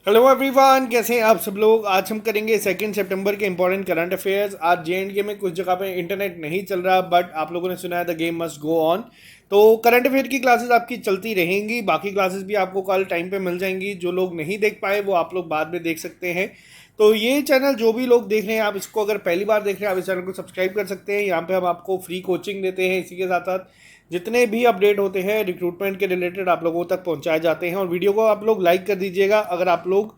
Hello everyone, कैसे हैं आप सब लोग। आज हम करेंगे 2 सितंबर के इंपॉर्टेंट करंट अफेयर्स। आज JNK में कुछ जगह पे इंटरनेट नहीं चल रहा, बट आप लोगों ने सुना है the game must go on. तो करंट अफेयर की क्लासेस आपकी चलती रहेंगी, बाकी क्लासेस भी आपको कल टाइम पे मिल जाएंगी। जो लोग नहीं देख पाए वो आप लोग बाद में देख सकते हैं। तो ये चैनल जो भी लोग देख रहे हैं, आप इसको अगर पहली बार देख रहे हैं आप इस चैनल को सब्सक्राइब कर सकते हैं। यहाँ पे हम आपको फ्री कोचिंग देते हैं, इसी के साथ साथ जितने भी अपडेट होते हैं रिक्रूटमेंट के रिलेटेड आप लोगों तक पहुंचाए जाते हैं। और वीडियो को आप लोग लाइक कर दीजिएगा अगर आप लोग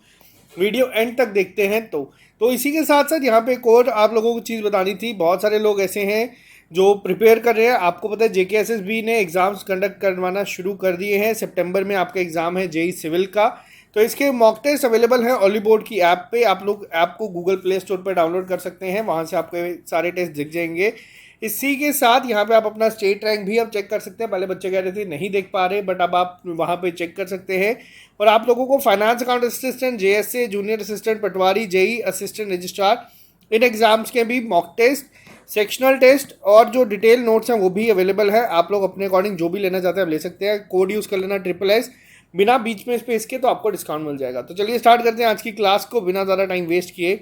वीडियो एंड तक देखते हैं तो इसी के साथ साथ यहाँ पे एक और आप लोगों को चीज़ बतानी थी। बहुत सारे लोग ऐसे हैं जो प्रिपेयर कर रहे हैं। आपको पता है JKSSB ने एग्ज़ाम्स कंडक्ट करवाना शुरू कर दिए हैं। सितंबर में आपका एग्ज़ाम है JEE सिविल का। तो इसके मॉक टेस्ट अवेलेबल हैं ऑली बोर्ड की ऐप पे। आप लोग ऐप को गूगल प्ले स्टोर पर डाउनलोड कर सकते हैं, वहाँ से आपके सारे टेस्ट दिख जाएंगे। इसी के साथ यहाँ पे आप अपना स्टेट रैंक भी अब चेक कर सकते हैं। पहले बच्चे कह रहे थे नहीं देख पा रहे, बट अब आप वहाँ पे चेक कर सकते हैं। और आप लोगों को finance account assistant, JSA junior assistant patwari, JEE assistant registrar, इन एग्जाम्स के भी मॉक टेस्ट, सेक्शनल टेस्ट और जो डिटेल नोट्स हैं वो भी अवेलेबल है। आप लोग अपने अकॉर्डिंग जो भी लेना चाहते हैं आप ले सकते हैं। कोड यूज़ कर लेना SSS बिना बीच में स्पेस के, तो आपको डिस्काउंट मिल जाएगा। तो चलिए स्टार्ट करते हैं आज की क्लास को बिना ज़्यादा टाइम वेस्ट किए।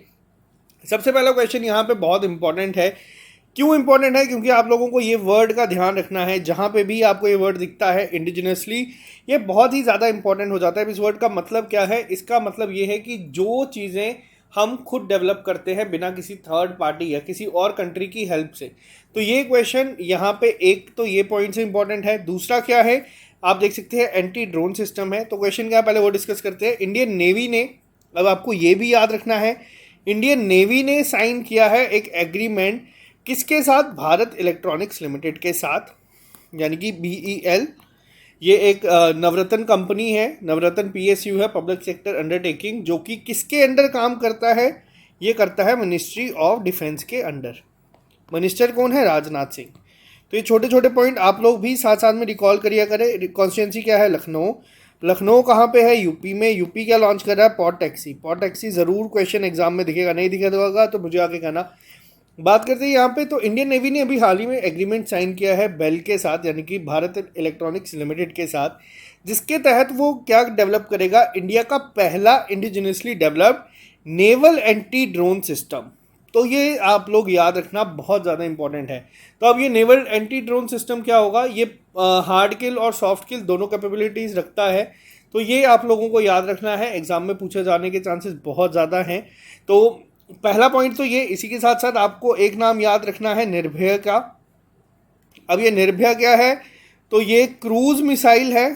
सबसे पहला क्वेश्चन यहाँ पे बहुत इंपॉर्टेंट है। क्यों इंपॉर्टेंट है? क्योंकि आप लोगों को ये वर्ड का ध्यान रखना है। जहाँ पे भी आपको ये वर्ड दिखता है इंडिजिनसली, ये बहुत ही ज़्यादा इंपॉर्टेंट हो जाता है। इस वर्ड का मतलब क्या है? इसका मतलब ये है कि जो चीज़ें हम खुद डेवलप करते हैं बिना किसी थर्ड पार्टी या किसी और कंट्री की हेल्प से। तो ये क्वेश्चन यहाँ पे एक तो ये पॉइंट से इंपॉर्टेंट है। दूसरा क्या है, आप देख सकते हैं एंटी ड्रोन सिस्टम है। तो क्वेश्चन क्या है, पहले वो डिस्कस करते हैं। इंडियन नेवी ने, अब आपको ये भी याद रखना है, इंडियन नेवी ने साइन किया है एक एग्रीमेंट किसके साथ? भारत इलेक्ट्रॉनिक्स लिमिटेड के साथ, यानी कि BEL। ये एक नवरत्न कंपनी है, नवरत्न PSU है, पब्लिक सेक्टर अंडरटेकिंग, जो कि किसके अंडर काम करता है? ये करता है मिनिस्ट्री ऑफ डिफेंस के अंडर। मिनिस्टर कौन है? राजनाथ सिंह। तो ये छोटे छोटे पॉइंट आप लोग भी साथ साथ में रिकॉल करिए करें। कॉन्स्टिट्यूंसी क्या है? लखनऊ। लखनऊ कहाँ पे है? यूपी में। यूपी क्या लॉन्च कर रहा है? Pod taxi. पॉड टैक्सी ज़रूर क्वेश्चन एग्जाम में दिखेगा, नहीं दिखेगा तो मुझे आगे कहना। बात करते हैं यहाँ पे, तो इंडियन नेवी ने अभी हाल ही में एग्रीमेंट साइन किया है बेल के साथ, यानी कि भारत इलेक्ट्रॉनिक्स लिमिटेड के साथ, जिसके तहत वो क्या डेवलप करेगा? इंडिया का पहला indigenously developed naval anti drone system. तो ये आप लोग याद रखना, बहुत ज़्यादा इंपॉर्टेंट है। तो अब ये नेवल एंटी ड्रोन सिस्टम क्या होगा? ये हार्ड किल और सॉफ्ट किल दोनों कैपेबिलिटीज़ रखता है। तो ये आप लोगों को याद रखना है, एग्जाम में पूछे जाने के चांसेस बहुत ज़्यादा हैं। तो पहला पॉइंट तो ये। इसी के साथ साथ आपको एक नाम याद रखना है, निर्भय का। अब ये निर्भय क्या है? तो ये क्रूज मिसाइल है।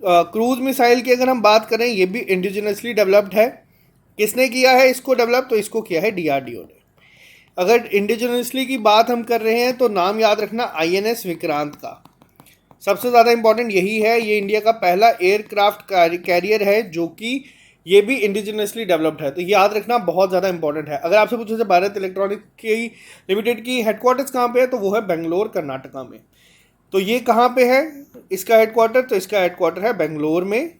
क्रूज मिसाइल की अगर हम बात करें, ये भी इंडिजिनसली डेवलप्ड है। किसने किया है इसको डेवलप? तो इसको किया है DRDO ने। अगर इंडिजिनसली की बात हम कर रहे हैं तो नाम याद रखना INS विक्रांत का। सबसे ज़्यादा इंपॉर्टेंट यही है, ये इंडिया का पहला एयरक्राफ्ट कैरियर है जो कि ये भी इंडिजिनसली डेवलप्ड है। तो ये याद रखना बहुत ज़्यादा इंपॉर्टेंट है। अगर आपसे पूछे भारत इलेक्ट्रॉनिक की लिमिटेड की हेडक्वार्टर्स कहाँ पे है, तो वो है बेंगलोर, कर्नाटका में। तो ये कहाँ पे है इसका हेडक्वार्टर? तो इसका हेडक्वार्टर है बेंगलोर में।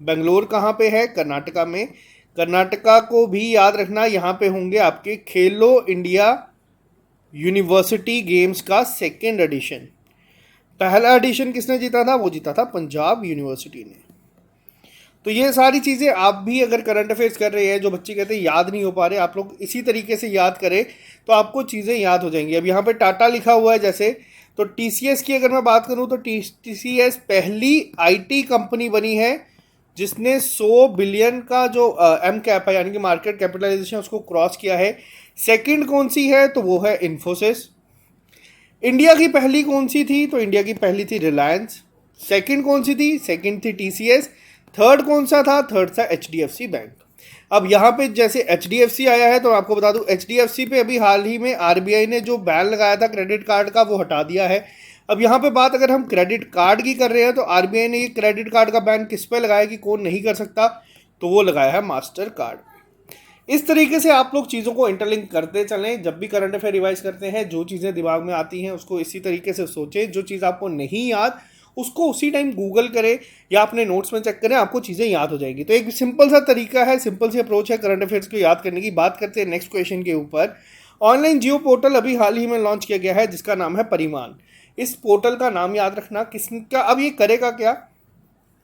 बेंगलोर कहाँ पे है? कर्नाटका में। कर्नाटका को भी याद रखना, यहाँ पे होंगे आपके खेलो इंडिया यूनिवर्सिटी गेम्स का सेकेंड एडिशन। पहला एडिशन किसने जीता था? वो जीता था पंजाब यूनिवर्सिटी ने। तो ये सारी चीज़ें आप भी अगर करंट अफेयर्स कर रहे हैं, जो बच्चे कहते हैं याद नहीं हो पा रहे, आप लोग इसी तरीके से याद करें तो आपको चीज़ें याद हो जाएंगी। अब यहाँ पे टाटा लिखा हुआ है जैसे, तो TCS की अगर मैं बात करूँ तो TCS पहली IT कंपनी बनी है जिसने 100 बिलियन का जो M कैप है, यानी कि मार्केट कैपिटलाइजेशन, उसको क्रॉस किया है। सेकंड कौन सी है? तो वो है इन्फोसिस। इंडिया की पहली कौन सी थी? तो इंडिया की पहली थी रिलायंस। सेकंड कौन सी थी? सेकंड थी TCS। थर्ड कौन सा था? थर्ड था HDFC बैंक। अब यहाँ पे जैसे HDFC आया है, तो आपको बता दूं HDFC पे अभी हाल ही में RBI ने जो बैन लगाया था क्रेडिट कार्ड का, वो हटा दिया है। अब यहाँ पे बात अगर हम क्रेडिट कार्ड की कर रहे हैं, तो RBI ने ये क्रेडिट कार्ड का बैन किस पे लगाया कि कौन नहीं कर सकता? तो वो लगाया है मास्टर कार्ड। इस तरीके से आप लोग चीज़ों को इंटरलिंक करते चलें। जब भी करंट अफेयर रिवाइज करते हैं, जो चीज़ें दिमाग में आती हैं उसको इसी तरीके से सोचें। जो चीज़ आपको नहीं याद उसको उसी टाइम गूगल करें या अपने नोट्स में चेक करें, आपको चीज़ें याद हो जाएगी। तो एक सिंपल सा तरीका है, सिंपल सी अप्रोच है करंट अफेयर्स को याद करने की। बात करते हैं नेक्स्ट क्वेश्चन के ऊपर। ऑनलाइन जियो पोर्टल अभी हाल ही में लॉन्च किया गया है जिसका नाम है परिमाण। इस पोर्टल का नाम याद रखना किसका। अब ये करेगा क्या?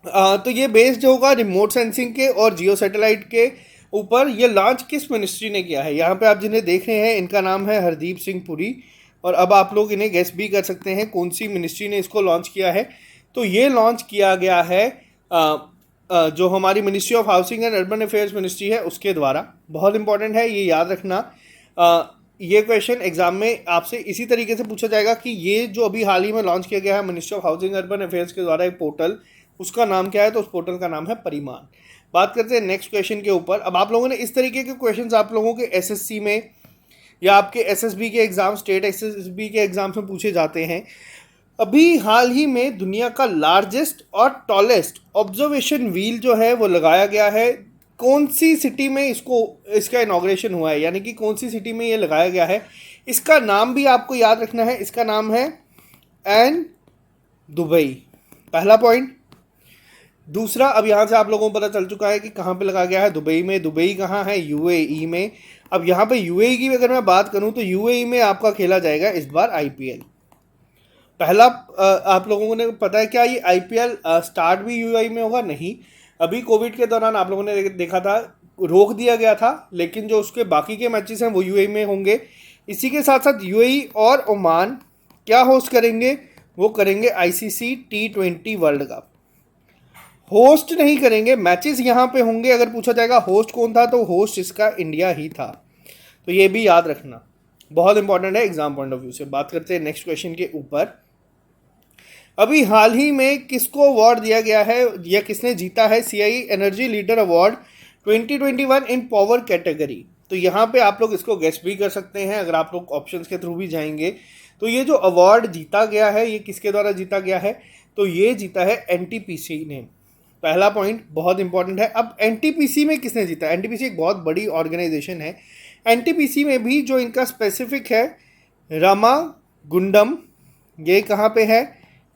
तो ये बेस्ड होगा रिमोट सेंसिंग के और जियो सैटेलाइट के ऊपर। ये लॉन्च किस मिनिस्ट्री ने किया है? यहाँ पे आप जिन्हें देख रहे हैं इनका नाम है हरदीप सिंह पुरी, और अब आप लोग इन्हें गेस भी कर सकते हैं कौन सी मिनिस्ट्री ने इसको लॉन्च किया है। तो ये लॉन्च किया गया है जो हमारी ministry of housing and urban affairs ministry है उसके द्वारा। बहुत इंपॉर्टेंट है, ये याद रखना। ये क्वेश्चन एग्जाम में आपसे इसी तरीके से पूछा जाएगा कि ये जो अभी हाल ही में लॉन्च किया गया है ministry of housing urban affairs के द्वारा एक पोर्टल, उसका नाम क्या है? तो उस पोर्टल का नाम है परिमान। बात करते हैं नेक्स्ट क्वेश्चन के ऊपर। अब आप लोगों ने इस तरीके के क्वेश्चंस आप लोगों के एसएससी में या आपके एसएसबी के एग्जाम, स्टेट एसएसबी के एग्जाम्स में पूछे जाते हैं। अभी हाल ही में दुनिया का लार्जेस्ट और टॉलेस्ट ऑब्जर्वेशन व्हील जो है वो लगाया गया है। कौन सी सिटी में इसका इनॉग्रेशन हुआ है, यानी कि कौन सी सिटी में ये लगाया गया है? इसका नाम भी आपको याद रखना है, इसका नाम है एन दुबई। पहला पॉइंट। दूसरा, अब यहाँ से आप लोगों को पता चल चुका है कि कहाँ पे लगा गया है, दुबई में। दुबई कहाँ है? यूएई में। अब यहाँ पे यूएई की अगर मैं बात करूँ तो यूएई में आपका खेला जाएगा इस बार आईपीएल। पहला, आप लोगों को ने पता है क्या ये आईपीएल स्टार्ट भी यूएई में होगा? नहीं, अभी कोविड के दौरान आप लोगों ने देखा था रोक दिया गया था, लेकिन जो उसके बाकी के मैचेस हैं वो यूएई में होंगे। इसी के साथ साथ यूएई और ओमान क्या होस्ट करेंगे? वो करेंगे ICC T20 world cup. Host नहीं करेंगे, मैचेस यहाँ पे होंगे। अगर पूछा जाएगा होस्ट कौन था, तो होस्ट इसका इंडिया ही था। तो ये भी याद रखना, बहुत इंपॉर्टेंट है एग्जाम पॉइंट ऑफ व्यू से। बात करते हैं नेक्स्ट क्वेश्चन के ऊपर। अभी हाल ही में किसको अवार्ड दिया गया है या किसने जीता है सीआई एनर्जी लीडर अवार्ड 2021 इन पावर कैटेगरी? तो यहाँ पे आप लोग इसको गेस भी कर सकते हैं अगर आप लोग ऑप्शंस के थ्रू भी जाएंगे। तो ये जो अवार्ड जीता गया है ये किसके द्वारा जीता गया है? तो ये जीता है एनटीपीसी ने। पहला पॉइंट बहुत इंपॉर्टेंट है। अब एनटीपीसी में किसने जीता? एनटीपीसी एक बहुत बड़ी ऑर्गेनाइजेशन है। एनटीपीसी में भी जो इनका स्पेसिफिक है रामागुंडम, ये कहाँ पे है?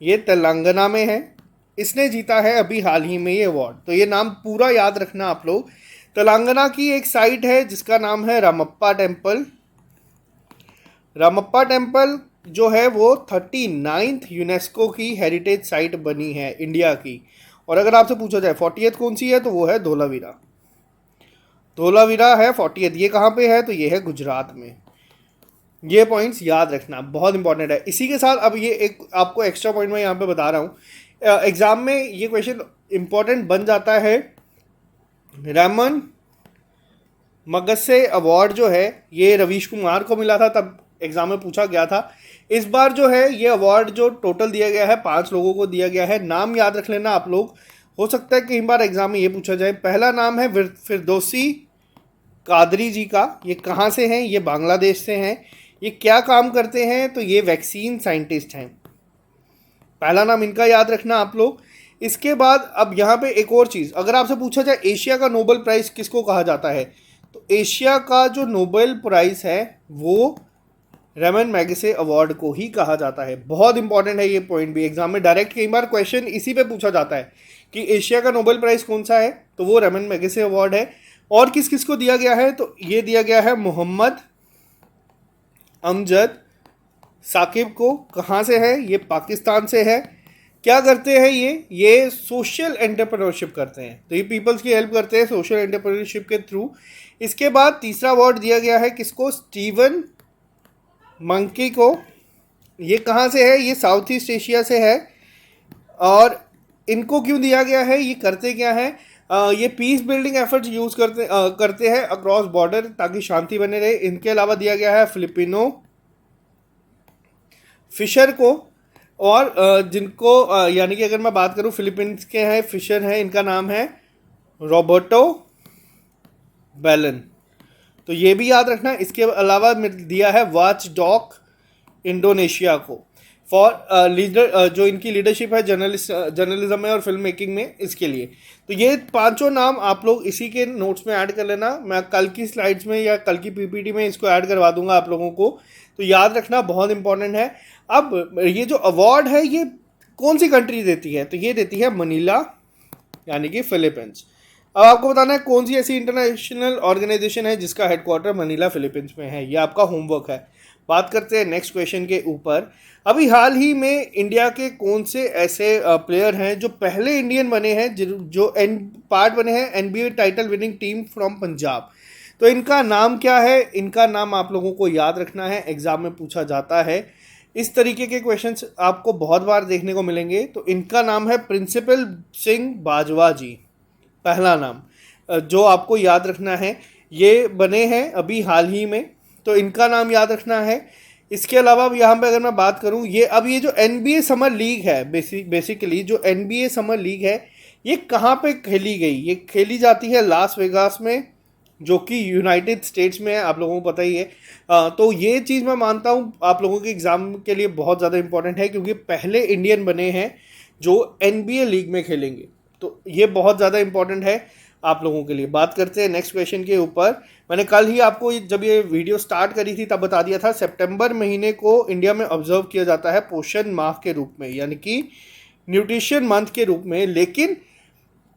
ये तेलंगाना में है। इसने जीता है अभी हाल ही में ये अवार्ड। तो ये नाम पूरा याद रखना आप लोग। तेलंगाना की एक साइट है जिसका नाम है रामप्पा टेम्पल। रामप्पा टेम्पल जो है वो 39th यूनेस्को की हेरिटेज साइट बनी है इंडिया की। और अगर आपसे पूछा जाए 40th कौन सी है, तो वो है धोलावीरा। धोलावीरा है 40th। ये कहाँ पे है? तो ये है गुजरात में। ये पॉइंट्स याद रखना, बहुत इंपॉर्टेंट है। इसी के साथ अब ये एक आपको एक्स्ट्रा पॉइंट मैं यहाँ पे बता रहा हूँ, एग्जाम में ये क्वेश्चन इंपॉर्टेंट बन जाता है। रमन मगसे अवार्ड जो है ये रवीश कुमार को मिला था, तब एग्जाम में पूछा गया था। इस बार जो है ये अवार्ड जो टोटल दिया गया है 5 लोगों को दिया गया है। नाम याद रख लेना आप लोग, हो सकता है कई बार एग्जाम में ये पूछा जाए। पहला नाम है फिरदौसी कादरी जी का। ये कहाँ से हैं? ये बांग्लादेश से हैं। ये क्या काम करते हैं? तो ये वैक्सीन साइंटिस्ट हैं। पहला नाम इनका याद रखना आप लोग। इसके बाद अब यहाँ पे एक और चीज़, अगर आपसे पूछा जाए एशिया का नोबेल प्राइज़ किसको कहा जाता है, तो एशिया का जो नोबेल प्राइज़ है वो रमन मैगसे अवार्ड को ही कहा जाता है। बहुत इंपॉर्टेंट है ये पॉइंट भी, एग्जाम में डायरेक्ट कई बार क्वेश्चन इसी पे पूछा जाता है कि एशिया का नोबेल प्राइज़ कौन सा है, तो वो रमन मैगसे अवार्ड है। और किस किस को दिया गया है? तो ये दिया गया है मोहम्मद अमजद साकिब को। कहाँ से है? ये पाकिस्तान से है। क्या करते हैं ये सोशल एंटरप्रेन्योरशिप करते हैं। तो ये पीपल्स की हेल्प करते हैं सोशल एंटरप्रेन्योरशिप के थ्रू। इसके बाद तीसरा अवार्ड दिया गया है किसको? स्टीवन मंकी को। ये कहाँ से है? ये साउथ ईस्ट एशिया से है। और इनको क्यों दिया गया है? ये करते क्या है? ये पीस बिल्डिंग एफर्ट्स यूज़ करते हैं अक्रॉस बॉर्डर ताकि शांति बने रहे। इनके अलावा दिया गया है फिलिपिनो फिशर को, और जिनको यानी कि अगर मैं बात करूँ फिलीपींस के हैं फिशर हैं, इनका नाम है रॉबर्टो बेलन। तो ये भी याद रखना। इसके अलावा दिया है वॉच डॉग इंडोनेशिया को फॉर लीडर, जो इनकी लीडरशिप है जर्नलिज्म में और फिल्म मेकिंग में, इसके लिए। तो ये 5 नाम आप लोग इसी के नोट्स में ऐड कर लेना। मैं कल की स्लाइड्स में या कल की पीपीटी में इसको ऐड करवा दूंगा आप लोगों को। तो याद रखना, बहुत इंपॉर्टेंट है। अब ये जो अवार्ड है ये कौन सी कंट्री देती है? तो ये देती है मनीला, यानी कि फिलीपींस। अब आपको बताना है कौन सी ऐसी इंटरनेशनल ऑर्गेनाइजेशन है जिसका हेडक्वार्टर मनीला फिलीपींस में है। ये आपका होमवर्क है। बात करते हैं नेक्स्ट क्वेश्चन के ऊपर। अभी हाल ही में इंडिया के कौन से ऐसे प्लेयर हैं जो पहले इंडियन बने हैं जो पार्ट बने हैं NBA title winning team from Punjab. तो इनका नाम क्या है? इनका नाम आप लोगों को याद रखना है, एग्जाम में पूछा जाता है। इस तरीके के क्वेश्चंस आपको बहुत बार देखने को मिलेंगे। तो इनका नाम है प्रिंसिपल सिंह बाजवा जी, पहला नाम जो आपको याद रखना है। ये बने हैं अभी हाल ही में, तो इनका नाम याद रखना है। इसके अलावा यहाँ पे अगर मैं बात करूँ, ये जो एनबीए समर लीग है, बेसिकली जो एनबीए समर लीग है, ये कहाँ पे खेली गई? ये खेली जाती है लास वेगास में, जो कि यूनाइटेड स्टेट्स में है, आप लोगों को पता ही है। तो ये चीज़ मैं मानता हूँ आप लोगों के एग्ज़ाम के लिए बहुत ज़्यादा इंपॉर्टेंट है, क्योंकि पहले इंडियन बने हैं जो एनबीए लीग में खेलेंगे। तो ये बहुत ज़्यादा इंपॉर्टेंट है आप लोगों के लिए। बात करते हैं नेक्स्ट क्वेश्चन के ऊपर। मैंने कल ही आपको जब ये वीडियो स्टार्ट करी थी तब बता दिया था, सितंबर महीने को इंडिया में ऑब्जर्व किया जाता है पोषण माह के रूप में, यानी कि न्यूट्रिशन मंथ के रूप में। लेकिन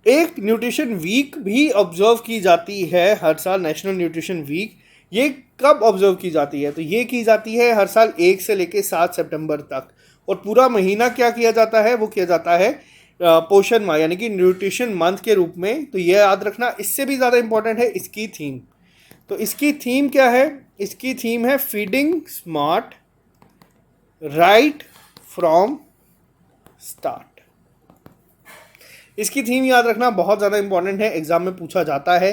एक न्यूट्रिशन वीक भी ऑब्जर्व की जाती है हर साल, नेशनल न्यूट्रिशन वीक। ये कब ऑब्जर्व की जाती है? तो ये की जाती है हर साल 1 से लेकर 7 सितंबर तक। और पूरा महीना क्या किया जाता है? वो किया जाता है पोषण माह, यानी कि न्यूट्रिशन मंथ के रूप में। तो ये याद रखना। इससे भी ज़्यादा इंपॉर्टेंट है इसकी थीम। तो इसकी थीम क्या है? इसकी थीम है feeding smart right from start. इसकी थीम याद रखना बहुत ज़्यादा इंपॉर्टेंट है, एग्जाम में पूछा जाता है।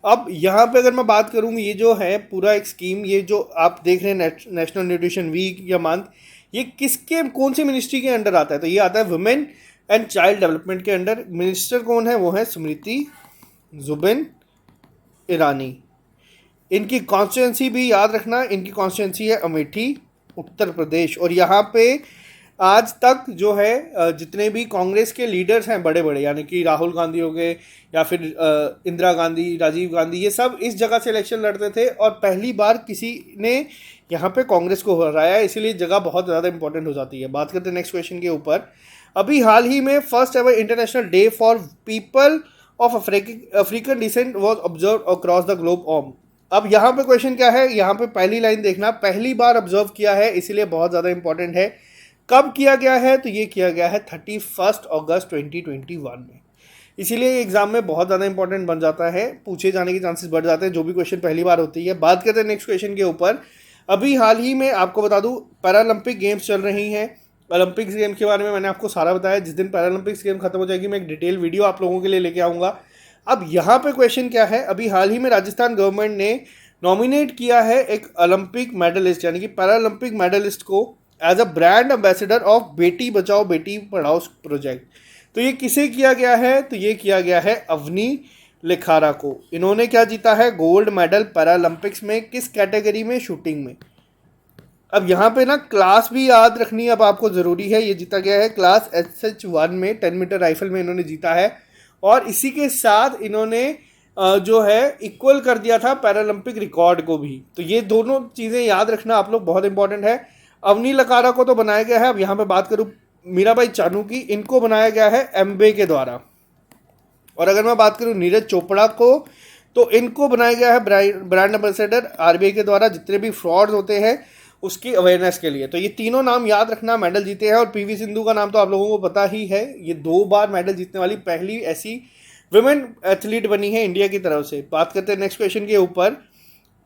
अब यहाँ पे अगर मैं बात करूँ, ये जो है पूरा एक स्कीम, ये जो आप देख रहे हैं नेशनल न्यूट्रिशन वीक या मंथ, ये किसके कौन सी मिनिस्ट्री के अंडर आता है? तो ये आता है वुमेन एंड चाइल्ड डेवलपमेंट के अंडर। मिनिस्टर कौन है? वो है स्मृति जुबिन ईरानी। इनकी कॉन्स्टिट्यूंसी भी याद रखना, इनकी कॉन्स्टिट्यूंसी है अमेठी, उत्तर प्रदेश। और यहाँ पे आज तक जो है जितने भी कांग्रेस के लीडर्स हैं बड़े बड़े, यानी कि राहुल गांधी हो गए या फिर इंदिरा गांधी, राजीव गांधी, ये सब इस जगह से इलेक्शन लड़ते थे और पहली बार किसी ने यहाँ पे कांग्रेस को हराया, इसीलिए जगह बहुत ज़्यादा इंपॉर्टेंट हो जाती है। बात करते हैं नेक्स्ट क्वेश्चन के ऊपर। अभी हाल ही में first ever international day for people of African descent was observe across the globe on. अब यहाँ पे क्वेश्चन क्या है? यहाँ पे पहली लाइन देखना, पहली बार ऑब्जर्व किया है, इसीलिए बहुत ज़्यादा इंपॉर्टेंट है। कब किया गया है? तो ये किया गया है 31 अगस्त 2021 में। इसीलिए एग्जाम में बहुत ज़्यादा इंपॉर्टेंट बन जाता है, पूछे जाने के चांसेस बढ़ जाते हैं जो भी क्वेश्चन पहली बार होती है। बात करते हैं नेक्स्ट क्वेश्चन के ऊपर। अभी हाल ही में आपको बता दूं, पैरालंपिक गेम्स चल रही हैं। ओलंपिक्स गेम के बारे में मैंने आपको सारा बताया। जिस दिन पैरालंपिक्स गेम खत्म हो जाएगी मैं एक डिटेल वीडियो आप लोगों के लिए लेके आऊँगा। अब यहाँ पे क्वेश्चन क्या है? अभी हाल ही में राजस्थान गवर्नमेंट ने नॉमिनेट किया है एक ओलंपिक मेडलिस्ट, यानी कि पैरालंपिक मेडलिस्ट को as a brand ambassador of Beti Bachao Beti Padhao project. तो ये किसे किया गया है? तो ये किया गया है अवनी लिखारा को। इन्होंने क्या जीता है? गोल्ड मेडल पैरालंपिक्स में। किस कैटेगरी में? शूटिंग में। अब यहाँ पे ना क्लास भी याद रखनी अब आपको ज़रूरी है। ये जीता गया है क्लास SH1 में, 10 मीटर राइफल में इन्होंने जीता है। और इसी के साथ इन्होंने जो है इक्वल कर दिया था पैरालंपिक रिकॉर्ड को भी। तो ये दोनों चीज़ें याद रखना आप लोग, बहुत इंपॉर्टेंट है। अवनी लकारा को तो बनाया गया है। अब यहाँ पे बात करूँ मीराबाई चानू की, इनको बनाया गया है एमबे के द्वारा। और अगर मैं बात करूँ नीरज चोपड़ा को, तो इनको बनाया गया है ब्रांड एम्बेसडर आरबीआई के द्वारा, जितने भी फ्रॉड होते हैं उसकी अवेयरनेस के लिए। तो ये तीनों नाम याद रखना, मेडल जीते हैं। और पीवी सिंधु का नाम तो आप लोगों को पता ही है, ये 2 बार मेडल जीतने वाली पहली ऐसी वुमेन एथलीट बनी है इंडिया की तरफ से। बात करते हैं नेक्स्ट क्वेश्चन के ऊपर।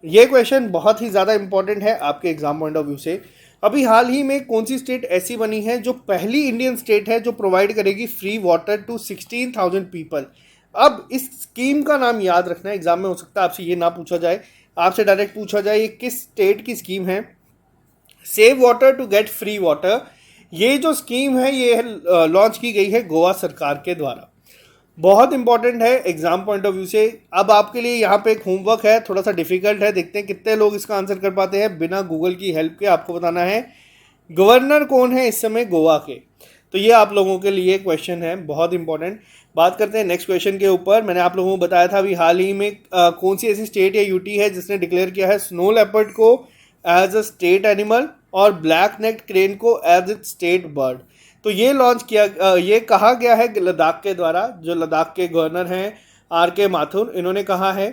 ये क्वेश्चन बहुत ही ज़्यादा इंपॉर्टेंट है आपके एग्जाम पॉइंट ऑफ व्यू से। अभी हाल ही में कौन सी स्टेट ऐसी बनी है जो पहली इंडियन स्टेट है जो प्रोवाइड करेगी फ्री वाटर टू 16,000 पीपल? अब इस स्कीम का नाम याद रखना है, एग्जाम में हो सकता है आपसे ये ना पूछा जाए, आपसे डायरेक्ट पूछा जाए ये किस स्टेट की स्कीम है। Save water to get free water, ये जो स्कीम है ये लॉन्च की गई है गोवा सरकार के द्वारा। बहुत इंपॉर्टेंट है एग्जाम पॉइंट ऑफ व्यू से। अब आपके लिए यहाँ पे एक होमवर्क है, थोड़ा सा डिफिकल्ट है, देखते हैं कितने लोग इसका आंसर कर पाते हैं बिना गूगल की हेल्प के। आपको बताना है गवर्नर कौन है इस समय गोवा के। तो ये आप लोगों के लिए क्वेश्चन है, बहुत इंपॉर्टेंट। बात करते हैं नेक्स्ट क्वेश्चन के ऊपर। मैंने आप लोगों को बताया था अभी हाल ही में कौन सी ऐसी स्टेट या यूटी है जिसने डिक्लेयर किया है स्नो लेपर्ड को एज अ स्टेट एनिमल और ब्लैक नेक्ड क्रेन को एज इट स्टेट बर्ड। तो ये लॉन्च किया, ये कहा गया है लद्दाख के द्वारा। जो लद्दाख के गवर्नर हैं RK माथुर, इन्होंने कहा है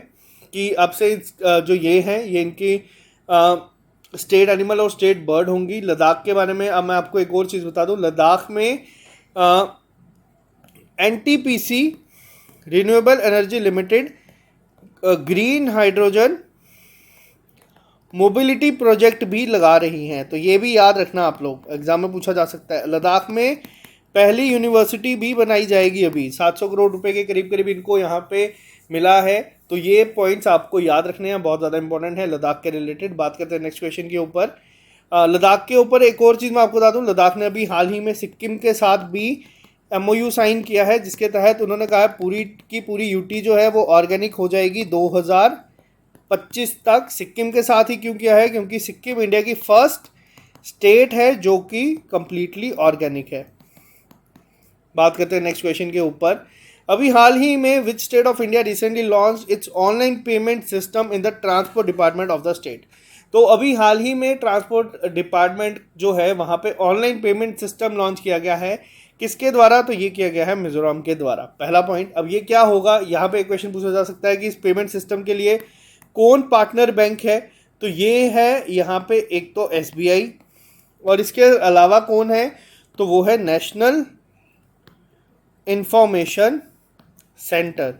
कि अब से जो ये हैं ये इनकी स्टेट एनिमल और स्टेट बर्ड होंगी। लद्दाख के बारे में अब मैं आपको एक और चीज़ बता दूं, लद्दाख में NTPC renewable energy limited green hydrogen mobility project भी लगा रही हैं। तो ये भी याद रखना आप लोग, एग्जाम में पूछा जा सकता है। लद्दाख में पहली यूनिवर्सिटी भी बनाई जाएगी, अभी 700 करोड़ रुपए के करीब करीब इनको यहाँ पे मिला है। तो ये पॉइंट्स आपको याद रखने हैं, बहुत ज़्यादा इंपॉर्टेंट है लद्दाख के रिलेटेड। बात करते हैं नेक्स्ट क्वेश्चन के ऊपर। लद्दाख के ऊपर एक और चीज़ मैं आपको बता दूं, लद्दाख ने अभी हाल ही में सिक्किम के साथ भी एमओयू साइन किया है, जिसके तहत उन्होंने कहा है पूरी की पूरी यूटी जो है वो ऑर्गेनिक हो जाएगी 2025 तक। सिक्किम के साथ ही क्यों किया है? क्योंकि सिक्किम इंडिया की फर्स्ट स्टेट है जो कि कंप्लीटली ऑर्गेनिक है। बात करते हैं नेक्स्ट क्वेश्चन के ऊपर। अभी हाल ही में which state of India recently launch its online payment system in the transport department of the state. तो अभी हाल ही में ट्रांसपोर्ट डिपार्टमेंट जो है वहाँ पे ऑनलाइन पेमेंट सिस्टम लॉन्च किया गया है। किसके द्वारा? तो ये किया गया है मिजोरम के द्वारा। पहला पॉइंट। अब ये क्या होगा, यहाँ पे एक क्वेश्चन पूछा जा सकता है कि इस पेमेंट सिस्टम के लिए कौन पार्टनर बैंक है? तो ये है यहाँ पे एक तो एसबीआई, और इसके अलावा कौन है? तो वो है नेशनल इंफॉर्मेशन सेंटर,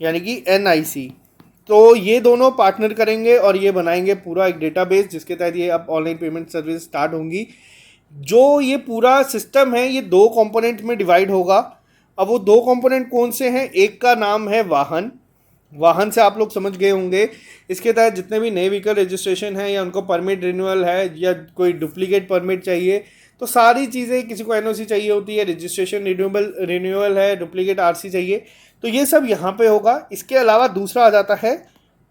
यानी कि एनआईसी। तो ये दोनों पार्टनर करेंगे और ये बनाएंगे पूरा एक डेटाबेस, जिसके तहत ये अब ऑनलाइन पेमेंट सर्विस स्टार्ट होंगी। जो ये पूरा सिस्टम है ये 2 कंपोनेंट में डिवाइड होगा। अब वो 2 कंपोनेंट कौन से हैं? एक का नाम है वाहन। वाहन से आप लोग समझ गए होंगे, इसके तहत जितने भी नए व्हीकल रजिस्ट्रेशन है या उनको परमिट रिन्यूअल है या कोई डुप्लीकेट परमिट चाहिए, तो सारी चीज़ें, किसी को एनओसी चाहिए होती है, रजिस्ट्रेशन रिन्यूअल है, डुप्लीकेट आरसी चाहिए, तो ये सब यहाँ पे होगा। इसके अलावा दूसरा आ जाता है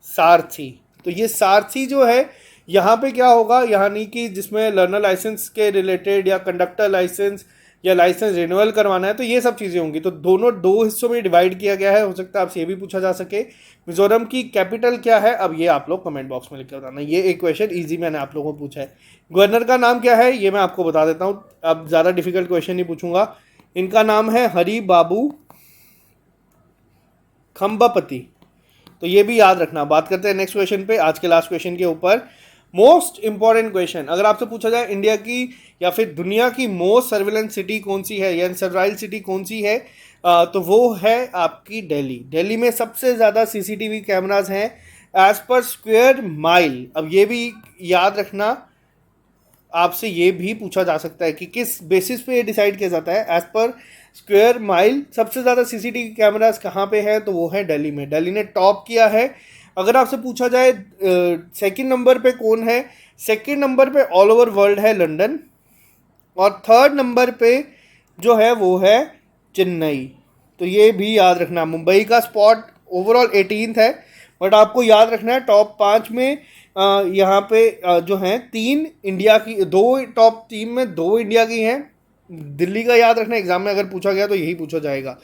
सारथी। तो ये सारथी जो है यहाँ पे क्या होगा, यानी कि जिसमें लर्नर लाइसेंस के रिलेटेड या कंडक्टर लाइसेंस या लाइसेंस रिन्यूअल करवाना है, तो ये सब चीज़ें होंगी। तो दोनों 2 हिस्सों में डिवाइड किया गया है। हो सकता है आपसे ये भी पूछा जा सके मिजोरम की कैपिटल क्या है। अब ये आप लोग कमेंट बॉक्स में लिख कर बताना। ये एक क्वेश्चन ईजी मैंने आप लोगों को पूछा है। गवर्नर का नाम क्या है ये मैं आपको बता देता हूँ, अब ज़्यादा डिफिकल्ट क्वेश्चन नहीं पूछूंगा। इनका नाम है हरि बाबू खम्बापति। तो ये भी याद रखना। बात करते हैं नेक्स्ट क्वेश्चन पे, आज के लास्ट क्वेश्चन के ऊपर। मोस्ट इंपॉर्टेंट क्वेश्चन, अगर आपसे पूछा जाए इंडिया की या फिर दुनिया की मोस्ट सर्विलेंस सिटी कौन सी है, या सर्वाइल सिटी कौन सी है, तो वो है आपकी दिल्ली। दिल्ली में सबसे ज़्यादा सीसीटीवी कैमराज हैं एज पर स्क्वायर माइल। अब ये भी याद रखना, आपसे ये भी पूछा जा सकता है कि किस बेसिस पे ये डिसाइड किया जाता है। एज पर स्क्वायर माइल सबसे ज़्यादा सीसीटीवी कैमरास कहाँ पे हैं? तो वो है दिल्ली में। दिल्ली ने टॉप किया है। अगर आपसे पूछा जाए सेकंड नंबर पे कौन है, सेकंड नंबर पे ऑल ओवर वर्ल्ड है लंदन, और थर्ड नंबर पे जो है वो है चेन्नई। तो ये भी याद रखना। मुंबई का स्पॉट ओवरऑल 18th है, बट आपको याद रखना है टॉप 5 में यहाँ पे जो हैं 3 इंडिया की, 2 टॉप टीम में 2 इंडिया की हैं। दिल्ली का याद रखना, एग्जाम में अगर पूछा गया तो यही पूछा जाएगा।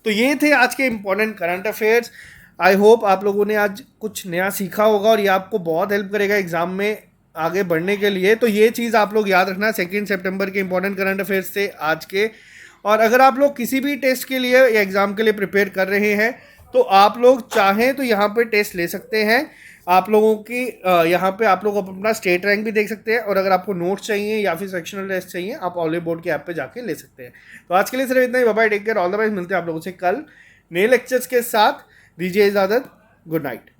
तो ये थे आज के important current affairs. I hope आप लोगों ने आज कुछ नया सीखा होगा और ये आपको बहुत हेल्प करेगा एग्जाम में आगे बढ़ने के लिए। तो ये चीज़ आप लोग याद रखना 2 सितंबर के इंपॉर्टेंट करंट अफेयर्स से आज के। और अगर आप लोग किसी भी टेस्ट के लिए या एग्ज़ाम के लिए प्रिपेयर कर रहे हैं तो आप लोग चाहें तो यहाँ पे टेस्ट ले सकते हैं। आप लोगों की यहाँ पे आप लोग अपना स्टेट रैंक भी देख सकते हैं, और अगर आपको नोट्स चाहिए या फिर सेक्शनल टेस्ट चाहिए आप ऑलिव बोर्ड के ऐप पे जाके ले सकते हैं। तो आज के लिए सिर्फ इतना ही। Bye bye, take care, all the best. मिलते हैं आप लोगों से कल नए लेक्चर्स के साथ। दीजिए इजाज़त, गुड नाइट।